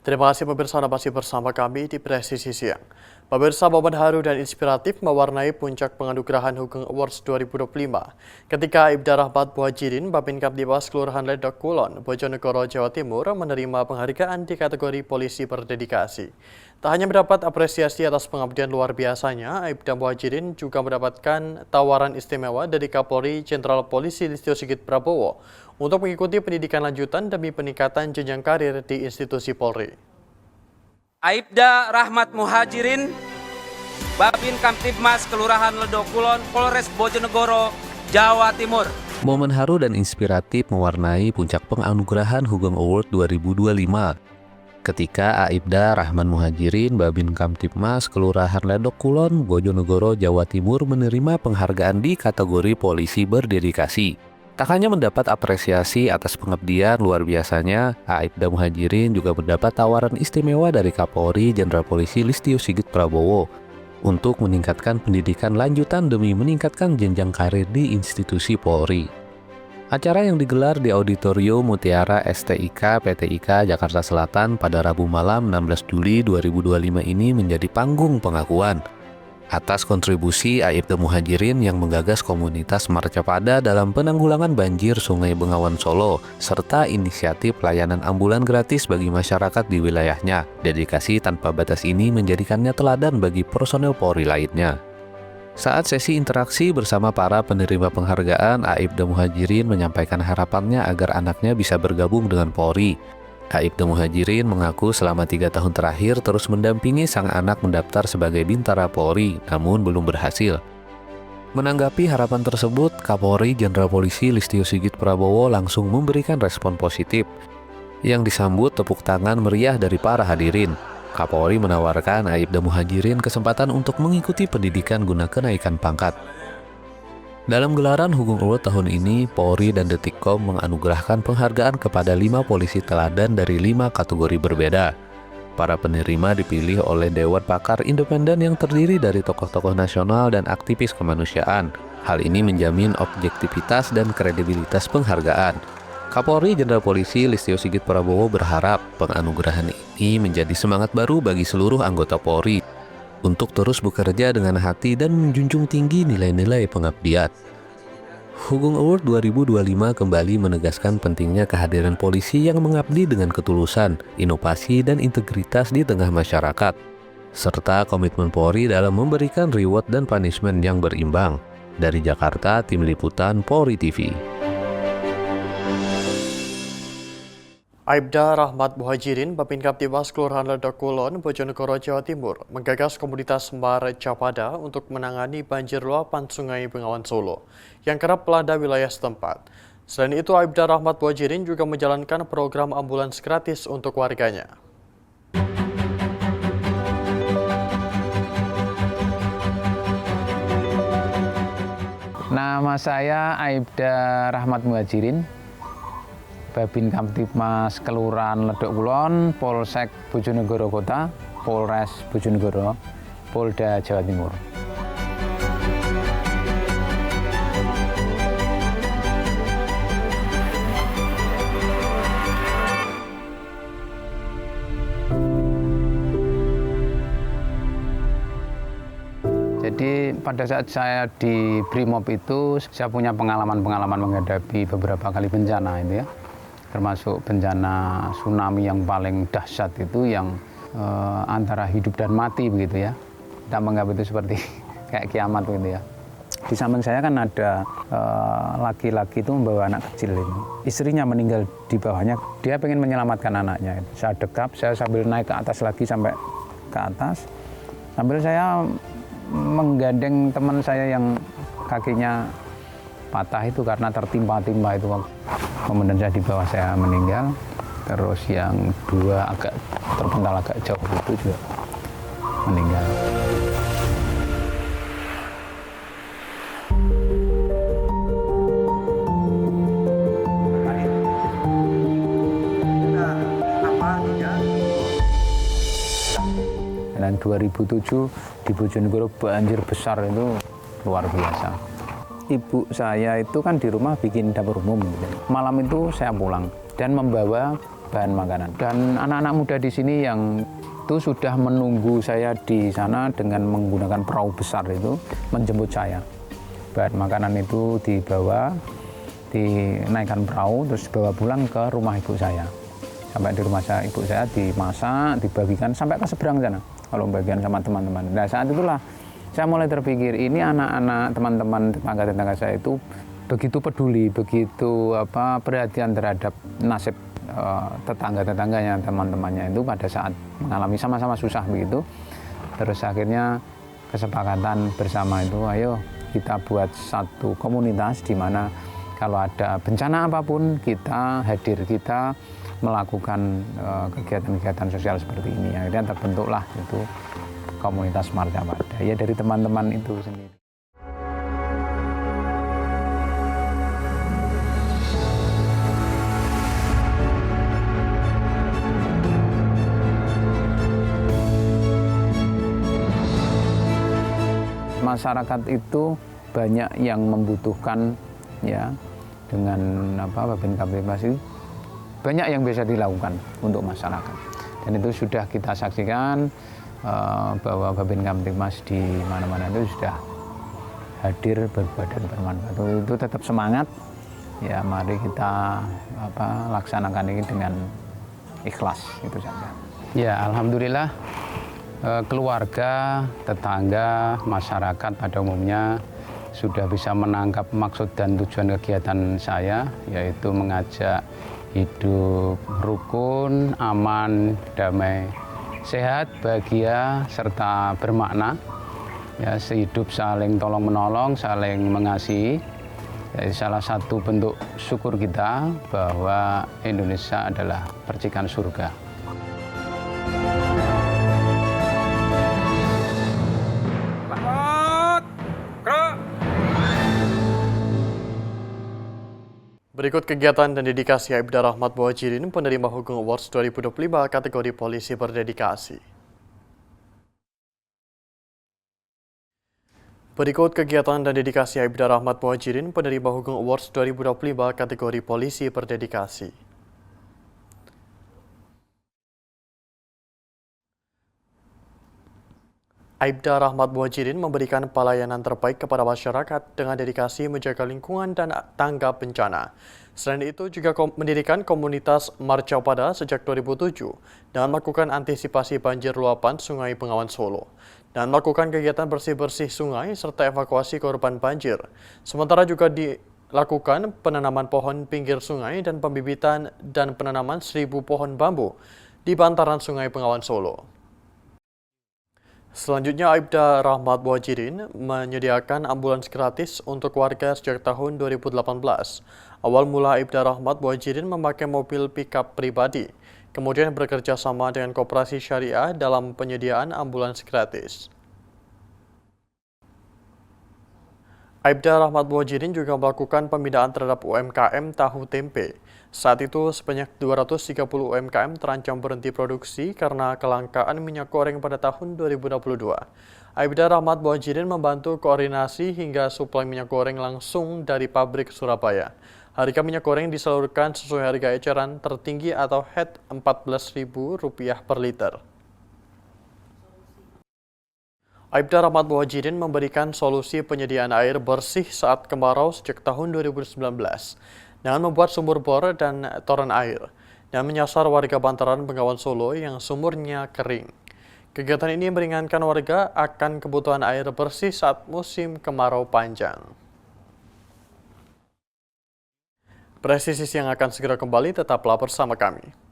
Terima kasih pemirsa, Anda masih bersama kami di Presisi Siang. Pemirsa, momen haru dan inspiratif mewarnai puncak penganugerahan Hugeng Awards 2025 ketika Aibda Rahmat Muhajirin, Babin Kaptibmas Kelurahan Ledok Kulon, Bojonegoro, Jawa Timur menerima penghargaan di kategori polisi berdedikasi. Tak hanya mendapat apresiasi atas pengabdian luar biasanya, Aibda Muhajirin juga mendapatkan tawaran istimewa dari Kapolri Jenderal Polisi Listio Sigit Prabowo untuk mengikuti pendidikan lanjutan demi peningkatan jenjang karir di institusi Polri. Aibda Rahmat Muhajirin, Babin Kamtibmas Kelurahan Ledok Kulon, Polres Bojonegoro, Jawa Timur. Momen haru dan inspiratif mewarnai puncak penganugerahan Hugeng Award 2025 ketika Aibda Rahmat Muhajirin, Babin Kamtibmas Kelurahan Ledok Kulon, Bojonegoro, Jawa Timur menerima penghargaan di kategori polisi berdedikasi. Tak hanya mendapat apresiasi atas pengabdian luar biasanya, Aibda Muhajirin juga mendapat tawaran istimewa dari Kapolri Jenderal Polisi Listio Sigit Prabowo untuk meningkatkan pendidikan lanjutan demi meningkatkan jenjang karir di institusi Polri. Acara yang digelar di Auditorium Mutiara STIK PTIK Jakarta Selatan pada Rabu malam 16 Juli 2025 ini menjadi panggung pengakuan atas kontribusi Aibda Muhajirin yang menggagas komunitas Marcapada dalam penanggulangan banjir Sungai Bengawan Solo, serta inisiatif layanan ambulan gratis bagi masyarakat di wilayahnya. Dedikasi tanpa batas ini menjadikannya teladan bagi personel Polri lainnya. Saat sesi interaksi bersama para penerima penghargaan, Aibda Muhajirin menyampaikan harapannya agar anaknya bisa bergabung dengan Polri. Aibda Muhajirin mengaku selama 3 tahun terakhir terus mendampingi sang anak mendaftar sebagai Bintara Polri, namun belum berhasil. Menanggapi harapan tersebut, Kapolri Jenderal Polisi Listio Sigit Prabowo langsung memberikan respon positif, yang disambut tepuk tangan meriah dari para hadirin. Kapolri menawarkan Aibda Muhajirin kesempatan untuk mengikuti pendidikan guna kenaikan pangkat. Dalam gelaran Hugeng Award tahun ini, Polri dan Detikcom menganugerahkan penghargaan kepada 5 polisi teladan dari 5 kategori berbeda. Para penerima dipilih oleh Dewan Pakar Independen yang terdiri dari tokoh-tokoh nasional dan aktivis kemanusiaan. Hal ini menjamin objektivitas dan kredibilitas penghargaan. Kapolri Jenderal Polisi Listio Sigit Prabowo berharap penganugerahan ini menjadi semangat baru bagi seluruh anggota Polri untuk terus bekerja dengan hati dan menjunjung tinggi nilai-nilai pengabdian. Hugeng Award 2025 kembali menegaskan pentingnya kehadiran polisi yang mengabdi dengan ketulusan, inovasi, dan integritas di tengah masyarakat, serta komitmen Polri dalam memberikan reward dan punishment yang berimbang. Dari Jakarta, Tim Liputan Polri TV. Aibda Rahmat Muhajirin, Babin Kaptibmas Kelurahan Ledok Kulon, Bojonegoro, Jawa Timur, menggagas komunitas Marcapada untuk menangani banjir luapan Sungai Bengawan Solo yang kerap melanda wilayah setempat. Selain itu, Aibda Rahmat Muhajirin juga menjalankan program ambulans gratis untuk warganya. Nama saya Aibda Rahmat Muhajirin, Babin Kamtibmas Kelurahan Ledok Kulon, Polsek Bojonegoro Kota, Polres Bojonegoro, Polda Jawa Timur. Jadi pada saat saya di Brimob itu, saya punya pengalaman menghadapi beberapa kali bencana itu ya. Termasuk bencana tsunami yang paling dahsyat itu yang antara hidup dan mati begitu ya. Kita menganggap itu seperti kayak kiamat begitu ya. Di samping saya kan ada laki-laki itu membawa anak kecil ini. Istrinya meninggal di bawahnya, dia pengen menyelamatkan anaknya. Saya dekap, saya sambil naik ke atas lagi sampai ke atas. Sambil saya menggandeng teman saya yang kakinya patah itu karena tertimpa-timpa itu. Kemudian saya di bawah saya meninggal, terus yang 2 agak terpental agak jauh itu juga meninggal. Dan 2007 di Bojonegoro banjir besar itu luar biasa. Ibu saya itu kan di rumah bikin dapur umum. Malam itu saya pulang dan membawa bahan makanan. Dan anak-anak muda di sini yang itu sudah menunggu saya di sana dengan menggunakan perahu besar itu menjemput saya. Bahan makanan itu dibawa, dinaikkan perahu, terus dibawa pulang ke rumah ibu saya. Sampai di rumah ibu saya dimasak, dibagikan sampai ke seberang sana. Kalau bagian sama teman-teman. Nah saat itulah saya mulai terpikir, ini anak-anak teman-teman tetangga-tetangga saya itu begitu peduli, begitu perhatian terhadap nasib tetangga-tetangganya, teman-temannya itu pada saat mengalami sama-sama susah begitu. Terus akhirnya kesepakatan bersama itu, ayo kita buat satu komunitas di mana kalau ada bencana apapun kita hadir, kita melakukan kegiatan-kegiatan sosial seperti ini. Akhirnya terbentuklah itu komunitas Martapada, ya dari teman-teman itu sendiri. Masyarakat itu banyak yang membutuhkan, ya, dengan Babin Kamtibmas itu banyak yang bisa dilakukan untuk masyarakat. Dan itu sudah kita saksikan bahwa Babin Kamtibmas di mana-mana itu sudah hadir berbuat dan bermanfaat. Itu tetap semangat, ya mari kita laksanakan ini dengan ikhlas, itu saja. Ya alhamdulillah. Keluarga, tetangga, masyarakat pada umumnya sudah bisa menangkap maksud dan tujuan kegiatan saya, yaitu mengajak hidup rukun, aman, damai, sehat, bahagia, serta bermakna. Ya, sehidup saling tolong-menolong, saling mengasihi. Jadi salah satu bentuk syukur kita bahwa Indonesia adalah percikan surga. Berikut kegiatan dan dedikasi Aibda Rahmat Muhajirin, penerima Hugeng Awards 2025 kategori polisi berdedikasi. Berikut kegiatan dan dedikasi Aibda Rahmat Muhajirin, penerima Hugeng Awards 2025 kategori polisi berdedikasi. Aibda Rahmat Muhajirin memberikan pelayanan terbaik kepada masyarakat dengan dedikasi menjaga lingkungan dan tanggap bencana. Selain itu juga mendirikan komunitas Martapada sejak 2007 dan melakukan antisipasi banjir luapan Sungai Bengawan Solo dan melakukan kegiatan bersih-bersih sungai serta evakuasi korban banjir. Sementara juga dilakukan penanaman pohon pinggir sungai dan pembibitan dan penanaman 1.000 pohon bambu di bantaran Sungai Bengawan Solo. Selanjutnya, Aibda Rahmat Muhajirin menyediakan ambulans gratis untuk warga sejak tahun 2018. Awal mula Aibda Rahmat Muhajirin memakai mobil pickup pribadi, kemudian bekerja sama dengan Koperasi Syariah dalam penyediaan ambulans gratis. Aibda Rahmat Muhajirin juga melakukan pembinaan terhadap UMKM tahu tempe. Saat itu sebanyak 230 UMKM terancam berhenti produksi karena kelangkaan minyak goreng pada tahun 2022. Aibda Rahmat Muhajirin membantu koordinasi hingga suplai minyak goreng langsung dari pabrik Surabaya. Harga minyak goreng disalurkan sesuai harga eceran tertinggi atau HET Rp14.000 per liter. Aibda Rahmat Muhajirin memberikan solusi penyediaan air bersih saat kemarau sejak tahun 2019 dengan membuat sumur bor dan toren air dan menyasar warga bantaran Bengawan Solo yang sumurnya kering. Kegiatan ini meringankan warga akan kebutuhan air bersih saat musim kemarau panjang. Presisi yang akan segera kembali, tetaplah bersama kami.